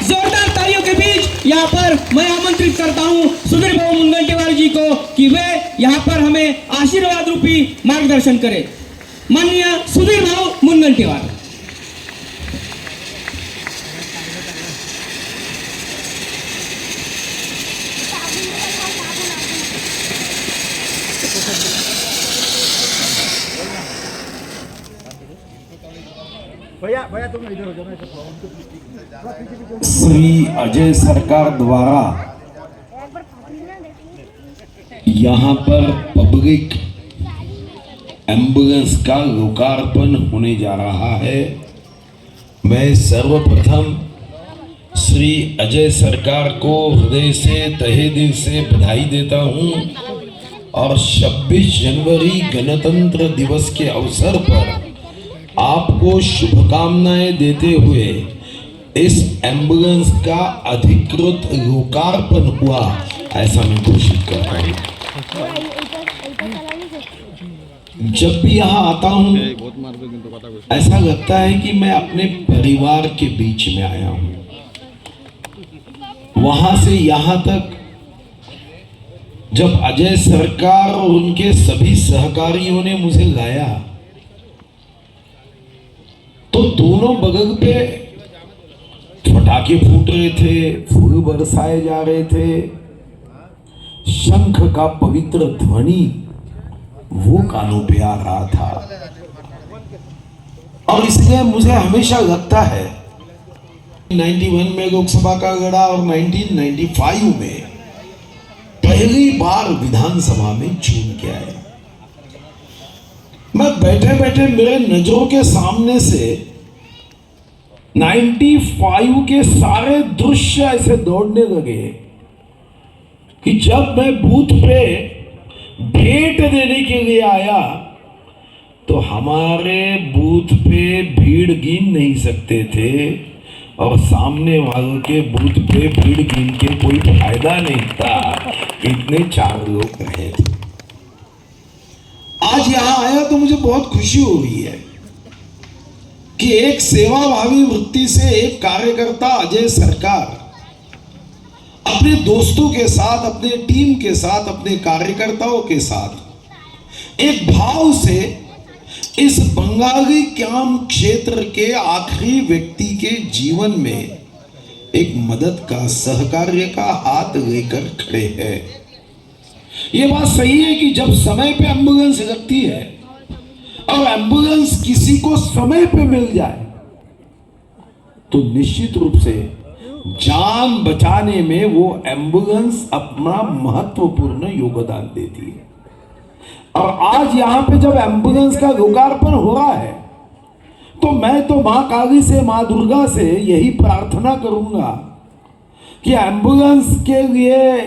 जोरदार तालियों के बीच यहाँ पर मैं आमंत्रित करता हूँ सुधीर भाऊ मुनगंटीवार जी को कि वे यहाँ पर हमें आशीर्वाद रूपी मार्गदर्शन करें। माननीय सुधीर भाऊ मुनगंटीवार। भैया भैया तुम इधर हो जाओ। श्री अजय सरकार द्वारा यहाँ पर पब्लिक एम्बुलेंस का लोकार्पण होने जा रहा है। मैं सर्वप्रथम श्री अजय सरकार को हृदय से तहे दिल से बधाई देता हूँ और 26 जनवरी गणतंत्र दिवस के अवसर पर आपको शुभकामनाएं देते हुए इस एम्बुलेंस का अधिकृत लोकार्पण हुआ ऐसा मैं घोषित करता हूँ। जब भी यहाँ आता हूँ ऐसा लगता है कि मैं अपने परिवार के बीच में आया हूँ। वहां से यहाँ तक जब अजय सरकार और उनके सभी सहकारियों ने मुझे लाया तो दोनों बगल पे पटाखे फूट रहे थे, फूल बरसाए जा रहे थे, शंख का पवित्र ध्वनि वो कानों पे आ रहा था। और इसलिए मुझे हमेशा लगता है 91 में लोकसभा का लड़ा और 1995 में पहली बार विधानसभा में चुन के आया। मैं बैठे बैठे मेरे नजरों के सामने से 95 के सारे दृश्य ऐसे दौड़ने लगे कि जब मैं बूथ पे भेंट देने के लिए आया तो हमारे बूथ पे भीड़ गिन नहीं सकते थे और सामने वालों के बूथ पे भीड़ गिन के कोई फायदा नहीं था। इतने 4 लोग रहे थे। आज यहां आया तो मुझे बहुत खुशी हो रही है कि एक सेवाभावी वृत्ति से एक कार्यकर्ता अजय सरकार अपने दोस्तों के साथ, अपने टीम के साथ, अपने कार्यकर्ताओं के साथ एक भाव से इस बंगाली क्याम क्षेत्र के आखिरी व्यक्ति के जीवन में एक मदद का, सहकार्य का हाथ लेकर खड़े हैं। ये बात सही है कि जब समय पे एम्बुलेंस लगती है और एम्बुलेंस किसी को समय पे मिल जाए तो निश्चित रूप से जान बचाने में वो एम्बुलेंस अपना महत्वपूर्ण योगदान देती है। और आज यहां पे जब एम्बुलेंस का लोकार्पण हो रहा है तो मैं तो मां काली से, मां दुर्गा से यही प्रार्थना करूंगा कि एम्बुलेंस के लिए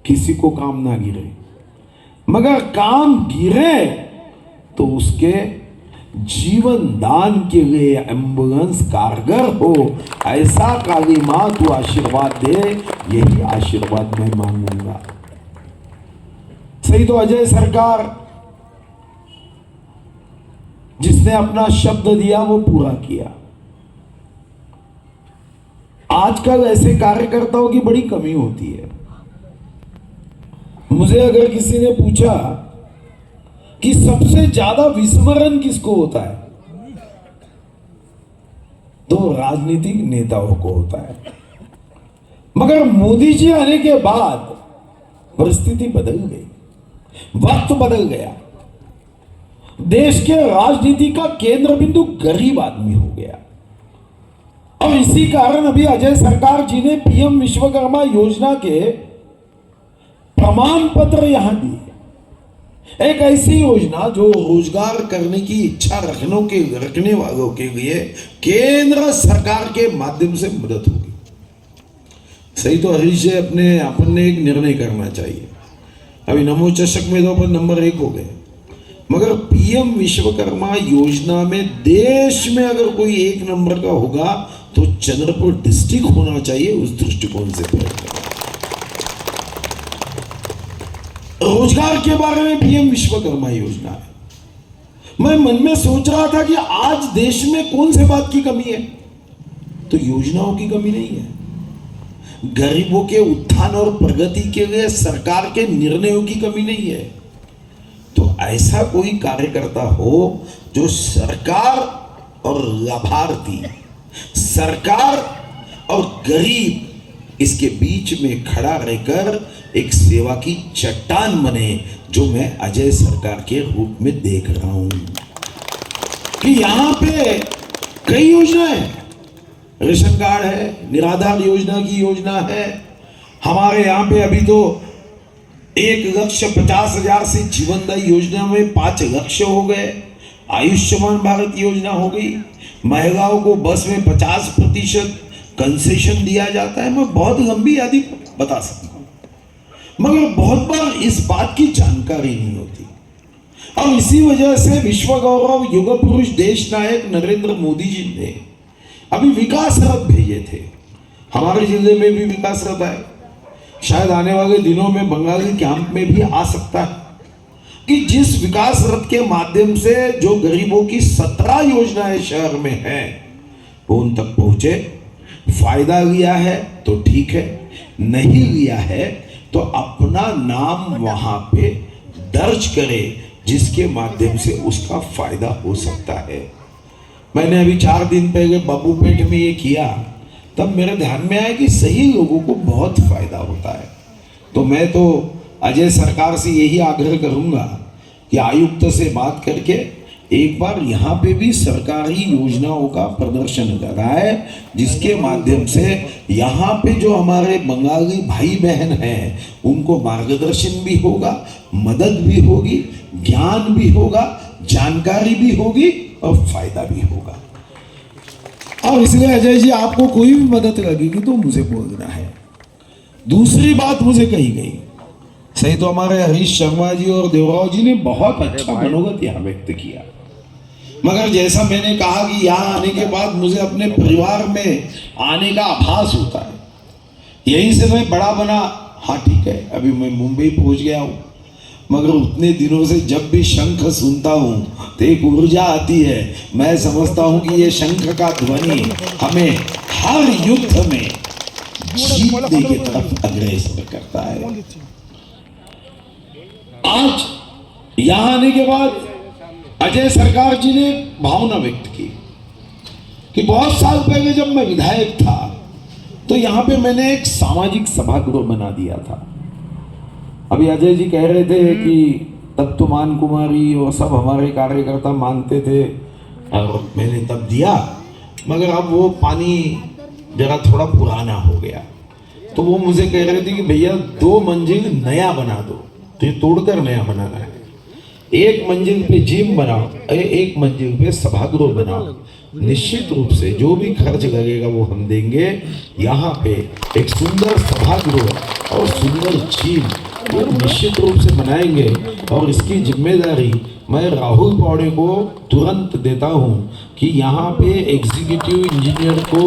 किसी को काम ना गिरे, मगर काम गिरे तो उसके जीवन दान के लिए एम्बुलेंस कारगर हो। ऐसा काली मां तू आशीर्वाद दे, यही आशीर्वाद मैं मांगूंगा। सही तो अजय सरकार जिसने अपना शब्द दिया वो पूरा किया। आजकल ऐसे कार्यकर्ताओं की बड़ी कमी होती है। मुझे अगर किसी ने पूछा कि सबसे ज्यादा विस्मरण किसको होता है तो राजनीतिक नेताओं को होता है, मगर मोदी जी आने के बाद परिस्थिति बदल गई, वक्त बदल गया। देश के राजनीति का केंद्र बिंदु गरीब आदमी हो गया और इसी कारण अभी अजय सरकार जी ने पीएम विश्वकर्मा योजना के प्रमाण पत्र यहां दिए। एक ऐसी योजना जो रोजगार करने की इच्छा रखने वालों के लिए केंद्र सरकार के माध्यम से मदद होगी। सही तो हरीश जी अपन ने एक निर्णय करना चाहिए। अभी नमो चषक में तो अपन नंबर 1 हो गए, मगर पीएम विश्वकर्मा योजना में देश में अगर कोई 1 नंबर का होगा तो चंद्रपुर डिस्ट्रिक्ट होना चाहिए। उस दृष्टिकोण से प्रयत्न रोजगार के बारे में पीएम विश्वकर्मा योजना है। मैं मन में सोच रहा था कि आज देश में कौन से बात की कमी है। तो योजनाओं की कमी नहीं है। गरीबों के उत्थान और प्रगति के लिए सरकार के निर्णयों की कमी नहीं है। तो ऐसा कोई कार्यकर्ता हो जो सरकार और लाभार्थी, सरकार और गरीब इसके बीच में खड़ा रहकर एक सेवा की चट्टान बने, जो मैं अजय सरकार के रूप में देख रहा हूं। कि यहां पे कई योजनाएं, रेशन कार्ड है, निराधार योजना की योजना है, हमारे यहाँ पे अभी तो 1,50,000 से जीवनदायी योजना में 5 लक्ष्य हो गए, आयुष्मान भारत योजना हो गई, महिलाओं को बस में 50% कंसेशन दिया जाता है। मैं बहुत लंबी यादी बता सकता हूँ, मगर बहुत बार इस बात की जानकारी नहीं होती। और इसी वजह से विश्व गौरव युग पुरुष देश नायक नरेंद्र मोदी जी ने अभी विकास रथ भेजे थे। हमारे जिले में भी विकास रथ है, शायद आने वाले दिनों में बंगाली कैंप में भी आ सकता है, कि जिस विकास रथ के माध्यम से जो गरीबों की 17 योजनाएं शहर में हैं वो उन तक पहुंचे। फायदा लिया है तो ठीक है, नहीं लिया है तो अपना नाम वहां पे दर्ज करे, जिसके माध्यम से उसका फायदा हो सकता है। मैंने अभी 4 दिन पहले बाबूपेट में ये किया, तब मेरे ध्यान में आया कि सही लोगों को बहुत फायदा होता है। तो मैं तो अजय सरकार से यही आग्रह करूंगा कि आयुक्त से बात करके एक बार यहाँ पे भी सरकारी योजनाओं का प्रदर्शन कराए, जिसके माध्यम से यहाँ पे जो हमारे बंगाली भाई बहन हैं उनको मार्गदर्शन भी होगा, मदद भी होगी, ज्ञान भी होगा, जानकारी भी होगी और फायदा भी होगा। और इसलिए अजय जी, आपको कोई भी मदद लगेगी तो मुझे बोलना है। दूसरी बात मुझे कही गई, सही तो हमारे हरीश शर्मा जी और देवराव जी ने बहुत अच्छा मनोगत यहाँ व्यक्त किया, मगर जैसा मैंने कहा कि यहाँ आने के बाद मुझे अपने परिवार में आने का आभास होता है। यहीं से मैं बड़ा बना, हाँ ठीक है, अभी मैं मुंबई पहुंच गया हूँ, मगर उतने दिनों से जब भी शंख सुनता हूँ तो एक ऊर्जा आती है। मैं समझता हूँ कि ये शंख का ध्वनि हमें हर युद्ध में जीतने की तरफ अग्रसर करता है। आज यहां आने के बाद अजय सरकार जी ने भावना व्यक्त की कि बहुत साल पहले जब मैं विधायक था तो यहां पे मैंने एक सामाजिक सभागृह बना दिया था। अभी अजय जी कह रहे थे कि तब तो मान कुमारी और सब हमारे कार्यकर्ता मानते थे और मैंने तब दिया, मगर अब वो पानी जरा थोड़ा पुराना हो गया। तो वो मुझे कह रहे थे कि भैया 2 मंजिल नया बना दो, तो ये तोड़कर नया बनाना है। 1 मंजिल पे जिम बनाओ, 1 मंजिल पे सभागृह बनाओ। निश्चित रूप से जो भी खर्च लगेगा वो हम देंगे। यहाँ पे एक सुंदर सभागृह और सुंदर जिम वो निश्चित रूप से बनाएंगे, और इसकी जिम्मेदारी मैं राहुल पौड़े को तुरंत देता हूं कि यहाँ पे एग्जीक्यूटिव इंजीनियर को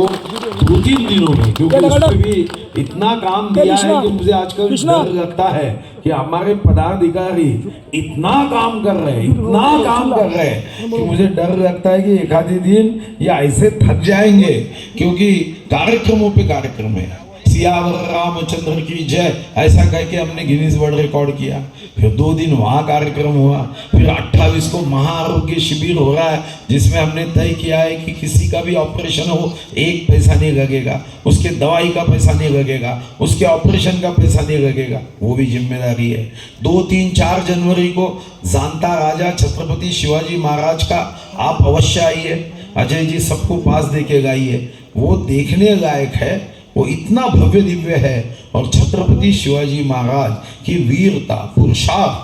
2-3 दिनों में, क्योंकि उस पे भी इतना काम दिया है कि मुझे आजकल डर लगता है कि हमारे पदाधिकारी इतना काम कर रहे हैं कि मुझे डर लगता है कि एक आधे दिन या ऐसे थक जाएंगे, क्योंकि कार्यक्रमों पे कार्यक्रम है। सियावर रामचंद्र की जय ऐसा कह के हमने गिनीज वर्ल्ड रिकॉर्ड किया। फिर 2 दिन वहाँ कार्यक्रम हुआ, फिर 28 को महाआरोग्य शिविर हो रहा है, जिसमें हमने तय किया है कि किसी का भी ऑपरेशन हो 1 पैसा नहीं लगेगा, उसके दवाई का पैसा नहीं लगेगा, उसके ऑपरेशन का पैसा नहीं लगेगा, वो भी जिम्मेदारी है। 2, 3, 4 जनवरी को जानता राजा छत्रपति शिवाजी महाराज का आप अवश्य आइए। अजय जी सबको पास देके गाइए, वो देखने लायक है, वो इतना भव्य दिव्य है। और छत्रपति शिवाजी महाराज की वीरता, पुरुषार्थ,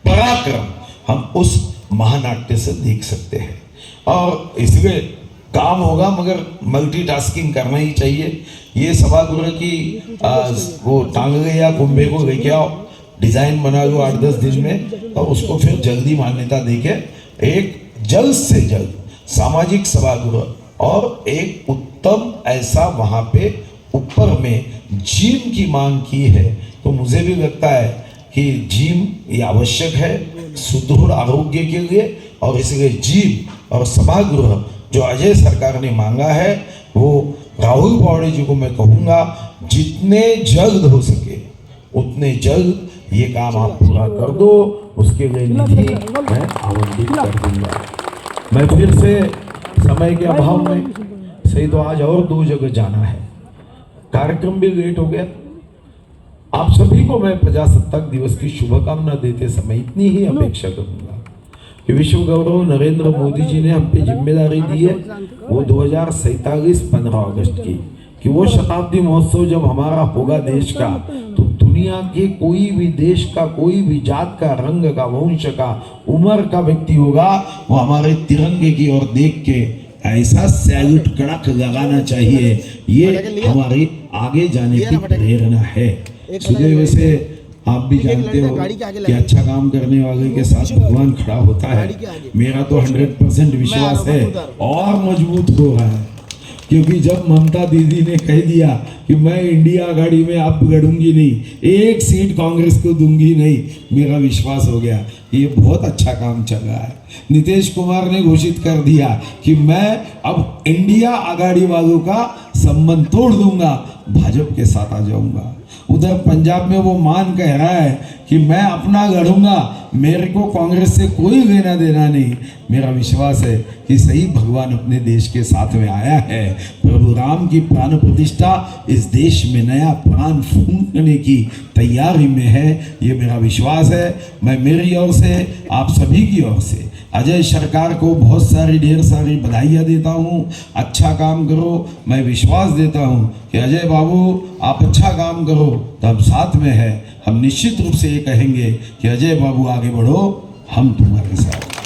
पराक्रम हम उस महानाट्य से देख सकते हैं। और इसलिए काम होगा, मगर मल्टीटास्किंग करना ही चाहिए। ये सभागृह की वो टांगे या कुंभे को लेके आओ, डिजाइन बना लो 8-10 दिन में, और उसको फिर जल्दी मान्यता देके एक जल्द से जल्द सामाजिक सभागृह और एक उत्तम ऐसा वहां पे ऊपर में जिम की मांग की है। तो मुझे भी लगता है कि जिम ये आवश्यक है सुदृढ़ आरोग्य के लिए, और इसलिए जिम और सभागृह जो अजय सरकार ने मांगा है वो राहुल पवाड़ी जी को मैं कहूंगा जितने जल्द हो सके उतने जल्द ये काम आप पूरा कर दो, उसके लिए निधि मैं आवंटित कर दूंगा। मैं फिर से समय के अभाव में सही तो आज और 2 जगह जाना है, कार्यक्रम भी लेट हो गया। आप सभी को मैं प्रजासत्ताक दिवस की शुभकामना देते समय इतनी ही अपेक्षा करूंगा कि विश्व गौरव नरेंद्र मोदी जी ने हम पे जिम्मेदारी दी है वो 2047 15 अगस्त की, कि वो शताब्दी महोत्सव जब हमारा होगा देश का, तो दुनिया के कोई भी देश का, कोई भी जात का, रंग का, वंश का, उम्र का व्यक्ति होगा, वो हमारे तिरंगे की ओर देख के ऐसा सैल्यूट कड़क लगाना चाहिए। ये हमारी आगे जाने की प्रेरणा है। सुदैव से आप भी जानते हो कि अच्छा काम करने वाले के साथ भगवान खड़ा होता है। मेरा तो 100% विश्वास है और मजबूत हो रहा है, क्योंकि जब ममता दीदी ने कह दिया कि मैं इंडिया आघाड़ी में आप लड़ूंगी नहीं, 1 सीट कांग्रेस को दूंगी नहीं, मेरा विश्वास हो गया ये बहुत अच्छा काम चल रहा है। नीतीश कुमार ने घोषित कर दिया कि मैं अब इंडिया आघाड़ी वालों का संबंध तोड़ दूंगा, भाजपा के साथ आ जाऊंगा। उधर पंजाब में वो मान कह रहा है कि मैं अपना लड़ूंगा, मेरे को कांग्रेस से कोई लेना देना नहीं। मेरा विश्वास है कि सही भगवान अपने देश के साथ में आया है। प्रभु राम की प्राण प्रतिष्ठा इस देश में नया प्राण फूंकने की तैयारी में है, ये मेरा विश्वास है। मैं मेरी ओर से, आप सभी की ओर से अजय सरकार को बहुत सारी ढेर सारी बधाइयाँ देता हूँ। अच्छा काम करो, मैं विश्वास देता हूँ कि अजय बाबू आप अच्छा काम करो, तब साथ में है। हम निश्चित रूप से ये कहेंगे कि अजय बाबू आगे बढ़ो, हम तुम्हारे साथ।